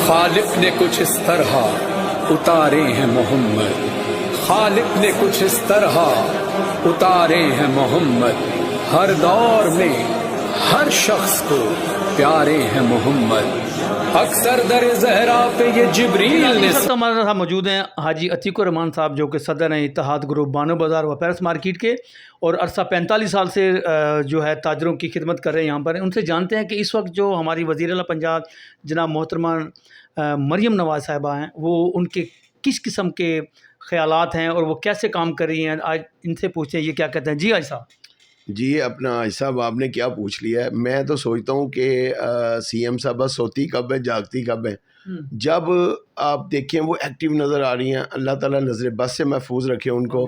خالق نے کچھ اس طرح اتارے ہیں محمد، خالق نے کچھ اس طرح اتارے ہیں محمد، ہر دور میں ہر شخص کو پیارے ہیں محمد، اکثر در زہرا پہ یہ جبریل نے ہمارے ساتھ موجود ہیں حاجی عتیق الرحمان صاحب، جو کہ صدر ہیں اتحاد گروپ بانو بازار و پیرس مارکیٹ کے، اور عرصہ 45 سال سے جو ہے تاجروں کی خدمت کر رہے ہیں یہاں پر۔ ان سے جانتے ہیں کہ اس وقت جو ہماری وزیر اعلیٰ پنجاب جناب محترمہ مریم نواز صاحبہ ہیں، وہ ان کے کس قسم کے خیالات ہیں اور وہ کیسے کام کر رہی ہیں۔ آج ان سے پوچھتے ہیں یہ کیا کہتے ہیں۔ جی حاجی صاحب۔ جی اپنا حاجی صاحب آپ نے کیا پوچھ لیا ہے۔ میں تو سوچتا ہوں کہ سی ایم صاحبہ سوتی کب ہے جاگتی کب ہے۔ جب آپ دیکھیں وہ ایکٹیو نظر آ رہی ہیں، اللہ تعالیٰ نظر بس سے محفوظ رکھے ان کو،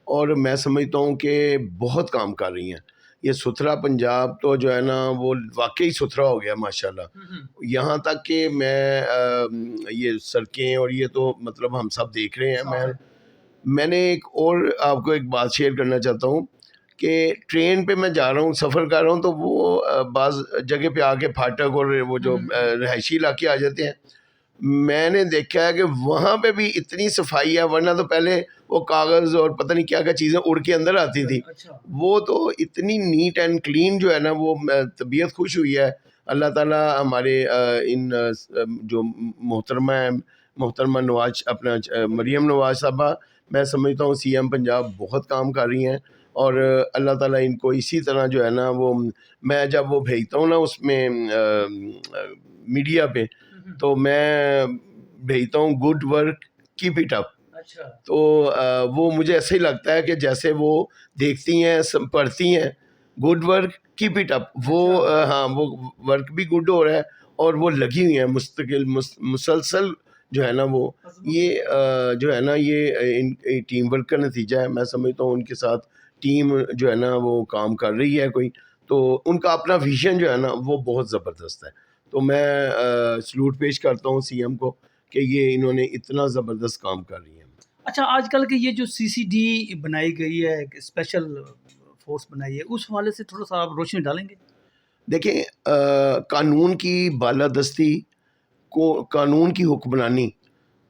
اور میں سمجھتا ہوں کہ بہت کام کر رہی ہیں۔ یہ ستھرا پنجاب تو جو ہے نا وہ واقعی ستھرا ہو گیا ماشاءاللہ، یہاں تک کہ میں یہ سڑکیں اور یہ تو مطلب ہم سب دیکھ رہے ہیں۔ میں نے ایک اور آپ کو ایک بات شیئر کرنا چاہتا ہوں کہ ٹرین پہ میں جا رہا ہوں، سفر کر رہا ہوں، تو وہ بعض جگہ پہ آ کے پھاٹک اور وہ جو رہائشی علاقے آ جاتے ہیں، میں نے دیکھا ہے کہ وہاں پہ بھی اتنی صفائی ہے، ورنہ تو پہلے وہ کاغذ اور پتہ نہیں کیا کیا چیزیں اڑ کے اندر آتی تھی، وہ تو اتنی نیٹ اینڈ کلین جو ہے نا، وہ طبیعت خوش ہوئی ہے۔ اللہ تعالیٰ ہمارے ان جو محترمہ نواز اپنا مریم نواز صاحبہ، میں سمجھتا ہوں سی ایم پنجاب بہت کام کر رہی ہیں، اور اللہ تعالیٰ ان کو اسی طرح جو ہے نا، وہ میں جب وہ بھیجتا ہوں نا اس میں میڈیا پہ، تو میں بھیجتا ہوں good work keep it up, تو وہ مجھے ایسے ہی لگتا ہے کہ جیسے وہ دیکھتی ہیں پڑھتی ہیں good work keep it up, وہ ہاں وہ ورک بھی گڈ ہو رہا ہے اور وہ لگی ہوئی ہیں مستقل مسلسل جو ہے نا، وہ یہ جو ہے نا یہ ٹیم ورک کا نتیجہ ہے۔ میں سمجھتا ہوں ان کے ساتھ ٹیم جو ہے نا وہ کام کر رہی ہے کوئی، تو ان کا اپنا ویژن جو ہے نا وہ بہت زبردست ہے، تو میں سلوٹ پیش کرتا ہوں سی ایم کو کہ یہ انہوں نے اتنا زبردست کام کر رہی ہیں۔ اچھا، آج کل کے یہ جو سی سی ڈی بنائی گئی ہے، اسپیشل فورس بنائی ہے، اس حوالے سے تھوڑا سا آپ روشنی ڈالیں گے؟ دیکھیں قانون کی بالادستی کو، قانون کی حکمرانی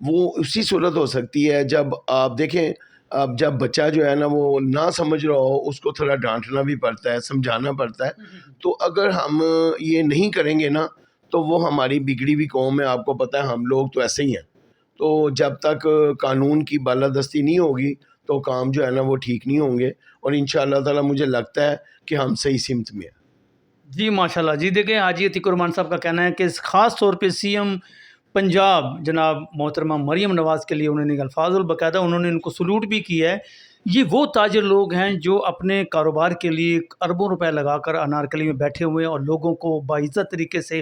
وہ اسی صورت ہو سکتی ہے جب آپ دیکھیں، اب جب بچہ جو ہے نا وہ نہ سمجھ رہا ہو، اس کو تھوڑا ڈانٹنا بھی پڑتا ہے، سمجھانا پڑتا ہے، تو اگر ہم یہ نہیں کریں گے نا تو وہ ہماری بگڑی ہوئی قوم ہے۔ آپ کو پتہ ہے ہم لوگ تو ایسے ہی ہیں، تو جب تک قانون کی بالادستی نہیں ہوگی تو کام جو ہے نا وہ ٹھیک نہیں ہوں گے، اور انشاءاللہ تعالیٰ مجھے لگتا ہے کہ ہم صحیح سمت میں ہیں۔ جی ماشاءاللہ۔ جی دیکھیں، حاجی عتیق الرحمان صاحب کا کہنا ہے کہ خاص طور پہ سی ایم پنجاب جناب محترمہ مریم نواز کے لیے انہوں نے الفاظ البقاعدہ انہوں نے ان کو سلوٹ بھی کیا ہے۔ یہ وہ تاجر لوگ ہیں جو اپنے کاروبار کے لیے اربوں روپے لگا کر انارکلی میں بیٹھے ہوئے ہیں اور لوگوں کو باعزت طریقے سے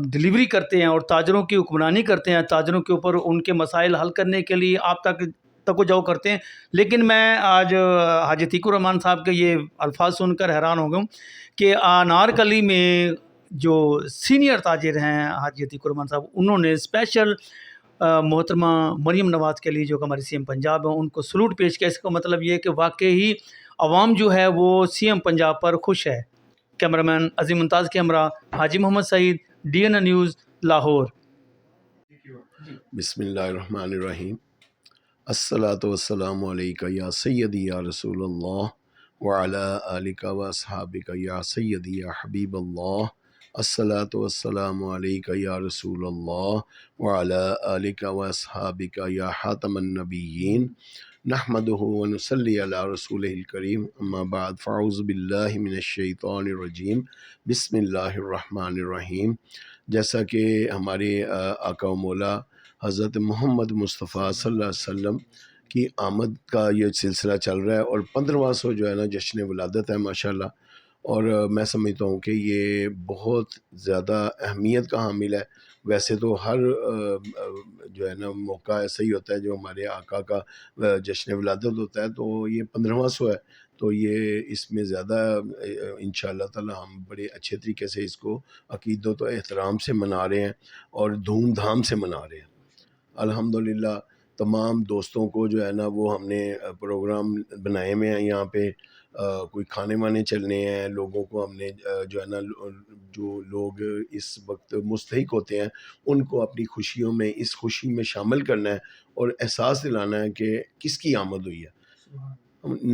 ڈلیوری کرتے ہیں اور تاجروں کی حکمرانی کرتے ہیں، تاجروں کے اوپر ان کے مسائل حل کرنے کے لیے آپ تک و جو کرتے ہیں۔ لیکن میں آج حاجی عتیق الرحمان صاحب کے یہ الفاظ سن کر حیران ہو گیا ہوں کہ انارکلی میں جو سینئر تاجر ہیں حاجی عتیق الرحمان صاحب، انہوں نے اسپیشل محترمہ مریم نواز کے لیے جو کہ ہمارے سی ایم پنجاب ہیں ان کو سلوٹ پیش کیا۔ اس کا مطلب یہ ہے کہ واقعی عوام جو ہے وہ سی ایم پنجاب پر خوش ہے۔ کیمرہ مین عظیم ممتاز کے ہمراہ حاجی محمد سعید، D N a news, Lahore. بسم اللہ الرحمن الرحیم۔ الصلاۃ والسلام علیکہ یا سیدی یا رسول اللہ وعلی آلک و اصحابک یا سیدی یا حبیب اللہ۔ الصلاۃ والسلام علیکہ یا رسول اللہ وعلی آلک و اصحابک یا خاتم النبیین۔ نحمدہ ونصلی علی رسولہ الکریم، اما بعد، فاعوذ باللہ من الشیطان الرجیم، بسم اللہ الرحمن الرحیم۔ جیسا کہ ہمارے آقا و مولا حضرت محمد مصطفیٰ صلی اللہ علیہ وسلم کی آمد کا یہ سلسلہ چل رہا ہے، اور 15واں جو ہے نا جشن ولادت ہے ماشاءاللہ، اور میں سمجھتا ہوں کہ یہ بہت زیادہ اہمیت کا حامل ہے۔ ویسے تو ہر جو ہے نا موقع ایسا ہی ہوتا ہے جو ہمارے آقا کا جشن ولادت ہوتا ہے، تو یہ 15واں ہے، تو یہ اس میں زیادہ انشاءاللہ تعالی ہم بڑے اچھے طریقے سے اس کو عقیدت و احترام سے منا رہے ہیں اور دھوم دھام سے منا رہے ہیں الحمدللہ۔ تمام دوستوں کو جو ہے نا وہ ہم نے پروگرام بنائے ہوئے ہیں یہاں پہ، کوئی کھانے وانے چلنے ہیں لوگوں کو، ہم نے جو ہے نا جو لوگ اس وقت مستحق ہوتے ہیں ان کو اپنی خوشیوں میں، اس خوشی میں شامل کرنا ہے اور احساس دلانا ہے کہ کس کی آمد ہوئی ہے۔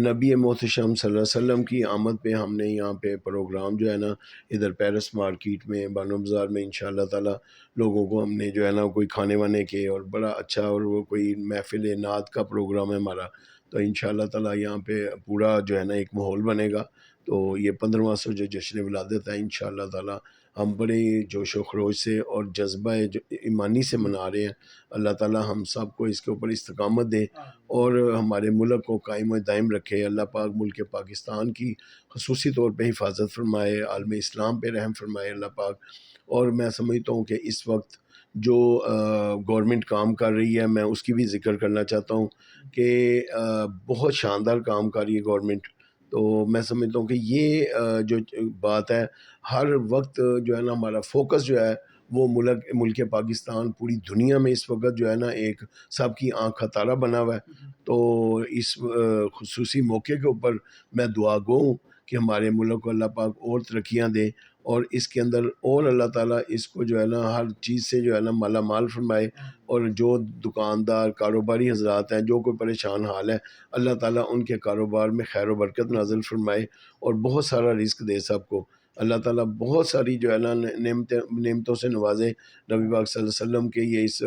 نبی محتشم صلی اللہ علیہ وسلم کی آمد پہ ہم نے یہاں پہ پروگرام جو ہے نا ادھر پیرس مارکیٹ میں، بانو بازار میں انشاءاللہ تعالی لوگوں کو ہم نے جو ہے نا کوئی کھانے وانے کے اور بڑا اچھا، اور وہ کوئی محفل نعت کا پروگرام ہے ہمارا، تو انشاءاللہ تعالی یہاں پہ پورا جو ہے نا ایک ماحول بنے گا۔ تو یہ 15واں جو جشن ولادت ہے انشاءاللہ تعالی ہم بڑے جوش و خروش سے اور جذبہ ایمانی سے منا رہے ہیں۔ اللہ تعالی ہم سب کو اس کے اوپر استقامت دے اور ہمارے ملک کو قائم و دائم رکھے۔ اللہ پاک ملک پاکستان کی خصوصی طور پہ حفاظت فرمائے، عالم اسلام پہ رحم فرمائے اللہ پاک۔ اور میں سمجھتا ہوں کہ اس وقت جو گورنمنٹ کام کر رہی ہے، میں اس کی بھی ذکر کرنا چاہتا ہوں کہ بہت شاندار کام کر رہی ہے گورنمنٹ۔ تو میں سمجھتا ہوں کہ یہ جو بات ہے، ہر وقت جو ہے نا ہمارا فوکس جو ہے وہ ملک پاکستان پوری دنیا میں اس وقت جو ہے نا ایک سب کی آنکھ کا تارا بنا ہوا ہے۔ تو اس خصوصی موقع کے اوپر میں دعا گو ہوں کہ ہمارے ملک کو اللہ پاک اور ترقیاں دے، اور اس کے اندر اور اللہ تعالیٰ اس کو جو ہے نا ہر چیز سے جو ہے نا مالا مال فرمائے، اور جو دکاندار کاروباری حضرات ہیں، جو کوئی پریشان حال ہے، اللہ تعالیٰ ان کے کاروبار میں خیر و برکت نازل فرمائے اور بہت سارا رزق دے سب کو۔ اللہ تعالیٰ بہت ساری جو ہے نا نعمتوں سے نوازے۔ نبی پاک صلی اللہ علیہ وسلم کے یہ اس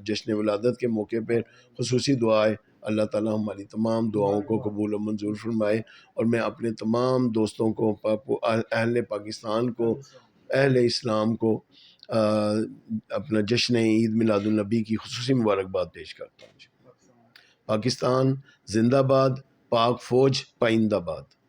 جشن ولادت کے موقع پہ خصوصی دعا ہے، اللہ تعالیٰ ہماری تمام دعاؤں کو قبول و منظور فرمائے۔ اور میں اپنے تمام دوستوں کو، اہل پاکستان کو، اہل اسلام کو اپنا جشن عید میلاد النبی کی خصوصی مبارکباد پیش کرتا ہوں۔ پاکستان زندہ باد، پاک فوج پائندہ باد۔